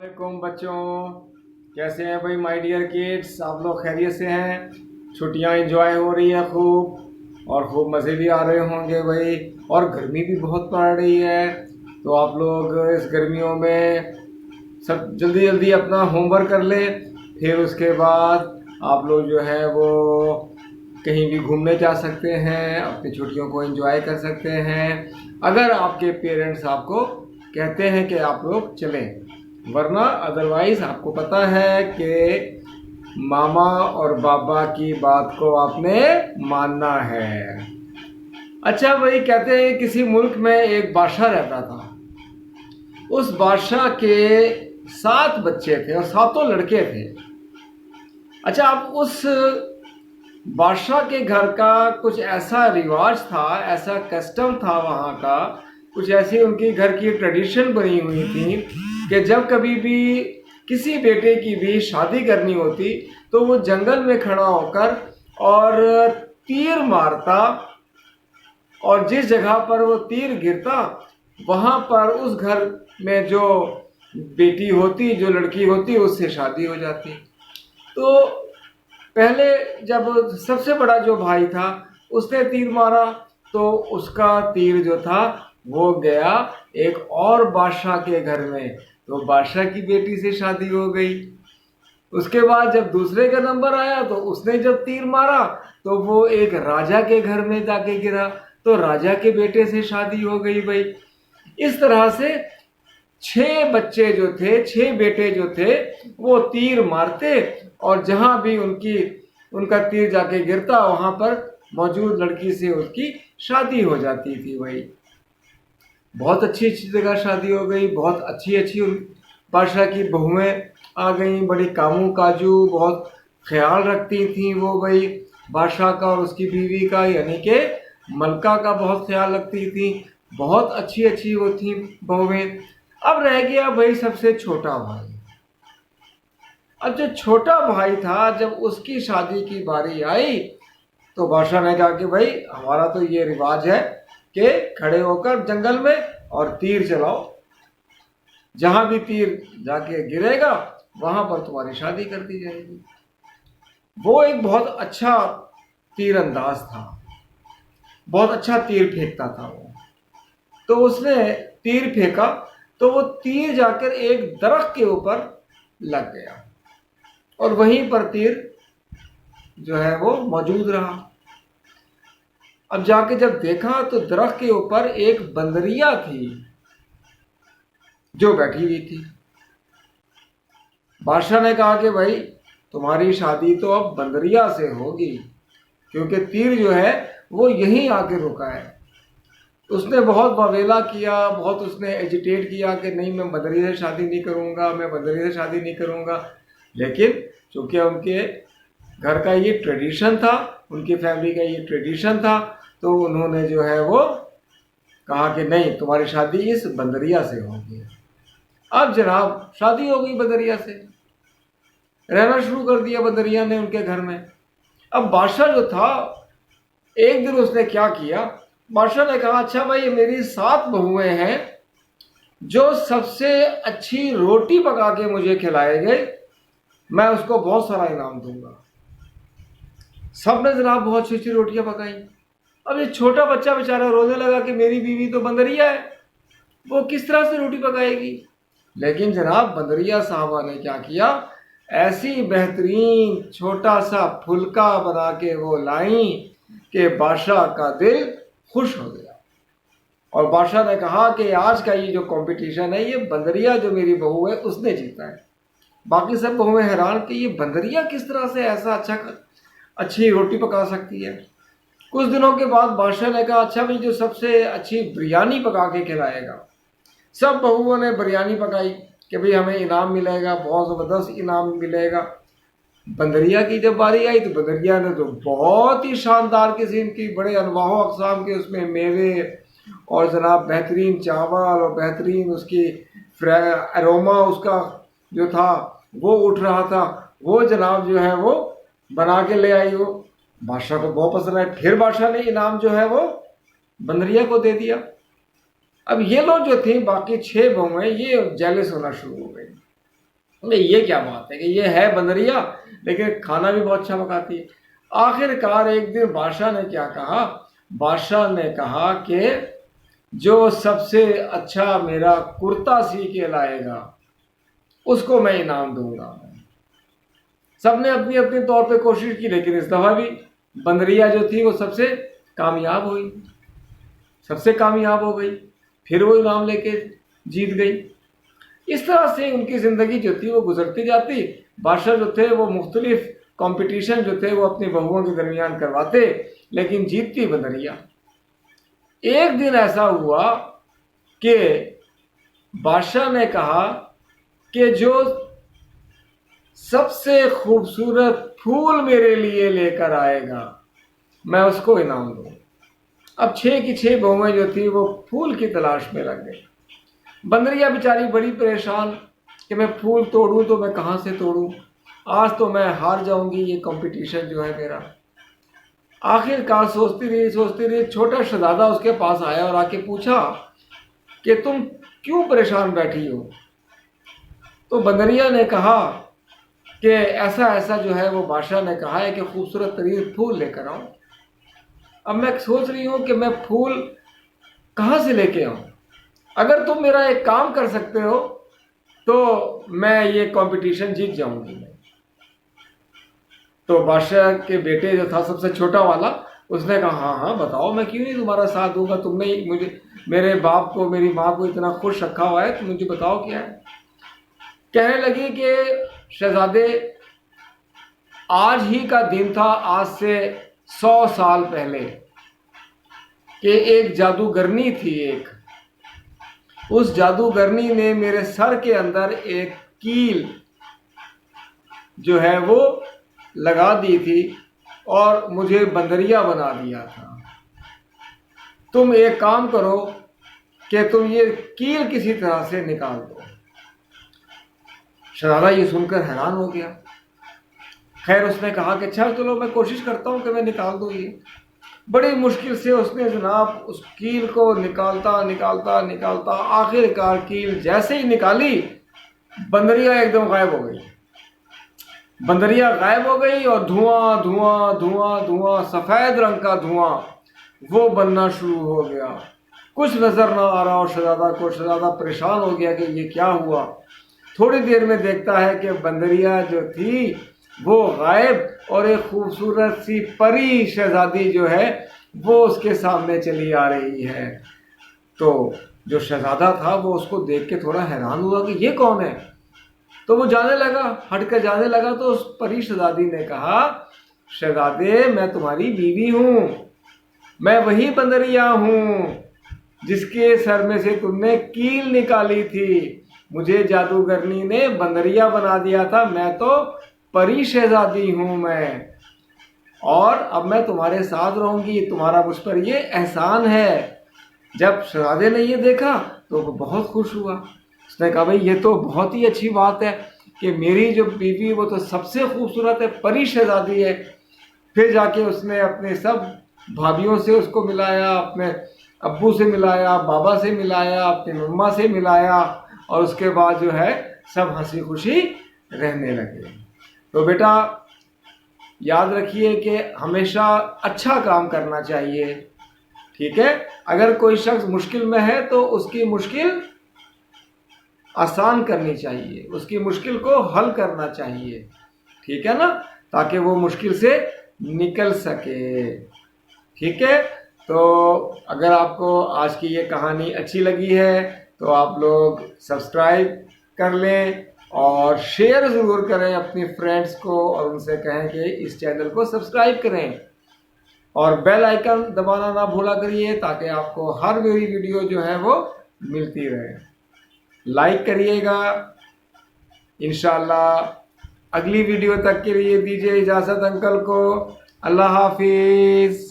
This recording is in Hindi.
वालेकुम बच्चों, कैसे हैं भाई माय डियर किड्स। आप लोग खैरियत से हैं? छुट्टियां एंजॉय हो रही है खूब और खूब मज़े भी आ रहे होंगे भाई। और गर्मी भी बहुत पड़ रही है, तो आप लोग इस गर्मियों में सब जल्दी जल्दी अपना होमवर्क कर ले। फिर उसके बाद आप लोग जो है वो कहीं भी घूमने जा सकते हैं, अपनी छुट्टियों को एंजॉय कर सकते हैं, अगर आपके पेरेंट्स आपको कहते हैं कि आप लोग चलें। वरना अदरवाइज आपको पता है कि मामा और बाबा की बात को आपने मानना है। अच्छा भाई, कहते हैं किसी मुल्क में एक बादशाह रहता था। उस बादशाह के 7 बच्चे थे और 7 लड़के थे। अच्छा, अब उस बादशाह के घर का कुछ ऐसा रिवाज था, ऐसा कस्टम था वहाँ का, कुछ ऐसी उनकी घर की ट्रेडिशन बनी हुई थी कि जब कभी भी किसी बेटे की भी शादी करनी होती तो वो जंगल में खड़ा होकर और तीर मारता, और जिस जगह पर वो तीर गिरता वहाँ पर उस घर में जो बेटी होती, जो लड़की होती, उससे शादी हो जाती। तो पहले जब सबसे बड़ा जो भाई था उसने तीर मारा तो उसका तीर जो था वो गया एक और बादशाह के घर में, तो बादशाह की बेटी से शादी हो गई। उसके बाद जब दूसरे का नंबर आया तो उसने जब तीर मारा तो वो एक राजा के घर में जाके गिरा, तो राजा के बेटे से शादी हो गई भाई। इस तरह से 6 बच्चे जो थे, 6 बेटे जो थे, वो तीर मारते और जहां भी उनका तीर जाके गिरता वहां पर मौजूद लड़की से उसकी शादी हो जाती थी भाई। बहुत अच्छी अच्छी जगह शादी हो गई, बहुत अच्छी अच्छी बादशाह की बहुएं आ गई, बड़ी कामू काजू, बहुत ख्याल रखती थी वो भाई बादशाह का और उसकी बीवी का, यानी कि मलका का बहुत ख्याल रखती थी। बहुत अच्छी अच्छी वो थी बहुएं। अब रह गया भाई सबसे छोटा भाई। अब जो छोटा भाई था, जब उसकी शादी की बारी आई तो बादशाह ने कहा कि भाई हमारा तो ये रिवाज है कि खड़े होकर जंगल में और तीर चलाओ, जहां भी तीर जाके गिरेगा वहां पर तुम्हारी शादी कर दी जाएगी। वो एक बहुत अच्छा तीरंदाज था, बहुत अच्छा तीर फेंकता था वो। तो उसने तीर फेंका तो वो तीर जाकर एक दरख्त के ऊपर लग गया और वहीं पर तीर जो है वो मौजूद रहा। अब जाके जब देखा तो दरख्त के ऊपर एक बंदरिया थी जो बैठी हुई थी। बादशाह ने कहा कि भाई तुम्हारी शादी तो अब बंदरिया से होगी, क्योंकि तीर जो है वो यहीं आके रुका है। उसने बहुत बवेला किया, बहुत उसने एजिटेट किया कि नहीं मैं बंदरिया से शादी नहीं करूँगा, मैं बंदरिया से शादी नहीं करूँगा। लेकिन चूँकि उनके घर का ये ट्रेडिशन था, उनकी फैमिली का ये ट्रेडिशन था, तो उन्होंने जो है वो कहा कि नहीं तुम्हारी शादी इस बंदरिया से होगी। अब जनाब शादी हो गई बंदरिया से, रहना शुरू कर दिया बंदरिया ने उनके घर में। अब बादशाह जो था, एक दिन उसने क्या किया, बादशाह ने कहा अच्छा भाई मेरी 7 बहुएं हैं, जो सबसे अच्छी रोटी पका के मुझे खिलाएंगे मैं उसको बहुत सारा इनाम दूंगा। सबने जनाब बहुत अच्छी अच्छी रोटियां पकाई। अब ये छोटा बच्चा बेचारा रोने लगा कि मेरी बीवी तो बंदरिया है, वो किस तरह से रोटी पकाएगी। लेकिन जनाब बंदरिया साहबा ने क्या किया, ऐसी बेहतरीन छोटा सा फुलका बना के वो लाई कि बादशाह का दिल खुश हो गया। और बादशाह ने कहा कि आज का ये जो कंपटीशन है, ये बंदरिया जो मेरी बहू है उसने जीता है। बाकी सब बहुएं हैरान कि ये बंदरिया किस तरह से ऐसा अच्छी रोटी पका सकती है। कुछ दिनों के बाद बादशाह ने कहा अच्छा भाई जो सबसे अच्छी बिरयानी पका के खिलाएगा। सब बहुओं ने बिरयानी पकाई कि भाई हमें इनाम मिलेगा, बहुत ज़बरदस्त इनाम मिलेगा। बंदरिया की जब बारी आई तो बंदरिया ने तो बहुत ही शानदार किस्म की, बड़े अनवाह अक़साम के उसमें मेवे और जनाब बेहतरीन चावल और बेहतरीन उसकी अरोमा उसका जो था वो उठ रहा था, वो जनाब जो है वो बना के ले आई। वो बादशाह को बहुत पसंद आया। फिर बादशाह ने इनाम जो है वो बंदरिया को दे दिया। अब ये लोग जो थे बाकी 6 बहुएं ये जेलस होना शुरू हो गई नहीं, ये क्या बात है कि ये है बंदरिया लेकिन खाना भी बहुत अच्छा पकाती है। आखिरकार एक दिन बादशाह ने क्या कहा, बादशाह ने कहा कि जो सबसे अच्छा मेरा कुर्ता सी के लाएगा उसको मैं इनाम दूंगा। सबने अपनी अपनी तौर पे कोशिश की, लेकिन इस दफा भी बंदरिया जो थी वो सबसे कामयाब हुई, सबसे कामयाब हो गई, फिर वो इनाम लेके जीत गई। इस तरह से उनकी ज़िंदगी जो थी वो गुजरती जाती। बादशाह जो थे वो मुख्तलिफ कंपटीशन जो थे वो अपनी बहुओं के दरमियान करवाते, लेकिन जीतती बंदरिया। एक दिन ऐसा हुआ कि बादशाह ने कहा कि जो सबसे खूबसूरत फूल मेरे लिए लेकर आएगा मैं उसको इनाम दूँ। अब 6 की 6 बहुएं जो थी वो फूल की तलाश में लग गई। बंदरिया बेचारी बड़ी परेशान कि मैं फूल तोड़ूं तो मैं कहाँ से तोड़ूं, आज तो मैं हार जाऊंगी, ये कंपटीशन जो है मेरा। आखिरकार सोचती रही, छोटा शहजादा उसके पास आया और आके पूछा कि तुम क्यों परेशान बैठी हो। तो बंदरिया ने कहा कि ऐसा ऐसा जो है वो बादशाह ने कहा है कि खूबसूरत तरीन फूल लेकर आऊं। अब मैं सोच रही हूं कि मैं फूल कहाँ से लेके आऊं। अगर तुम मेरा एक काम कर सकते हो तो मैं ये कंपटीशन जीत जाऊंगी। तो बादशाह के बेटे जो था सबसे छोटा वाला, उसने कहा हाँ हाँ बताओ, मैं क्यों नहीं तुम्हारा साथ दूंगा, तुमने मुझे, मेरे बाप को, मेरी माँ को इतना खुश रखा हुआ है, तो मुझे बताओ क्या है। कहने लगी कि शहजादे, आज ही का दिन था, आज से 100 साल पहले, कि एक जादूगरनी थी एक, उस जादूगरनी ने मेरे सर के अंदर एक कील जो है वो लगा दी थी और मुझे बंदरिया बना दिया था। तुम एक काम करो कि तुम ये कील किसी तरह से निकाल दो। शहजादा ये सुनकर हैरान हो गया। खैर उसने कहा कि अच्छा चलो मैं कोशिश करता हूँ कि मैं निकाल दूँ ये। बड़ी मुश्किल से उसने जनाब उस कील को निकालता आखिरकार कील जैसे ही निकाली, बंदरिया एकदम गायब हो गई। बंदरिया गायब हो गई और धुआं धुआं धुआं धुआं, सफ़ेद रंग का धुआं वो बनना शुरू हो गया। कुछ नज़र ना आ रहा और शहजादा को, शहजादा परेशान हो गया कि ये क्या हुआ। थोड़ी देर में देखता है कि बंदरिया जो थी वो गायब और एक खूबसूरत सी परी शहजादी जो है वो उसके सामने चली आ रही है। तो जो शहजादा था वो उसको देख के थोड़ा हैरान हुआ कि ये कौन है। तो वो जाने लगा, हटकर जाने लगा। तो उस परी शहजादी ने कहा, शहजादे मैं तुम्हारी बीवी हूँ, मैं वही बंदरिया हूँ जिसके सर में से तुमने कील निकाली थी। मुझे जादूगरनी ने बंदरिया बना दिया था, मैं तो परी शहजादी हूँ मैं, और अब मैं तुम्हारे साथ रहूंगी, तुम्हारा मुझ पर ये एहसान है। जब शहजादे ने ये देखा तो वो बहुत खुश हुआ। उसने कहा भाई ये तो बहुत ही अच्छी बात है कि मेरी जो बीवी वो तो सबसे खूबसूरत है, परी शहजादी है। फिर जाके उसने अपने सब भाभीियों से उसको मिलाया, अपने अब्बू से मिलाया, बाबा से मिलाया, अपनी मम्मा से मिलाया, और उसके बाद जो है सब हंसी खुशी रहने लगे। तो बेटा याद रखिए कि हमेशा अच्छा काम करना चाहिए, ठीक है। अगर कोई शख्स मुश्किल में है तो उसकी मुश्किल आसान करनी चाहिए, उसकी मुश्किल को हल करना चाहिए, ठीक है ना, ताकि वो मुश्किल से निकल सके, ठीक है। तो अगर आपको आज की ये कहानी अच्छी लगी है तो आप लोग सब्सक्राइब कर लें और शेयर ज़रूर करें अपनी फ्रेंड्स को, और उनसे कहें कि इस चैनल को सब्सक्राइब करें और बेल आइकन दबाना ना भूला करिए ताकि आपको हर मेरी वीडियो जो है वो मिलती रहे। लाइक करिएगा। इंशाल्लाह अगली वीडियो तक के लिए दीजिए इजाज़त अंकल को। अल्लाह हाफिज़।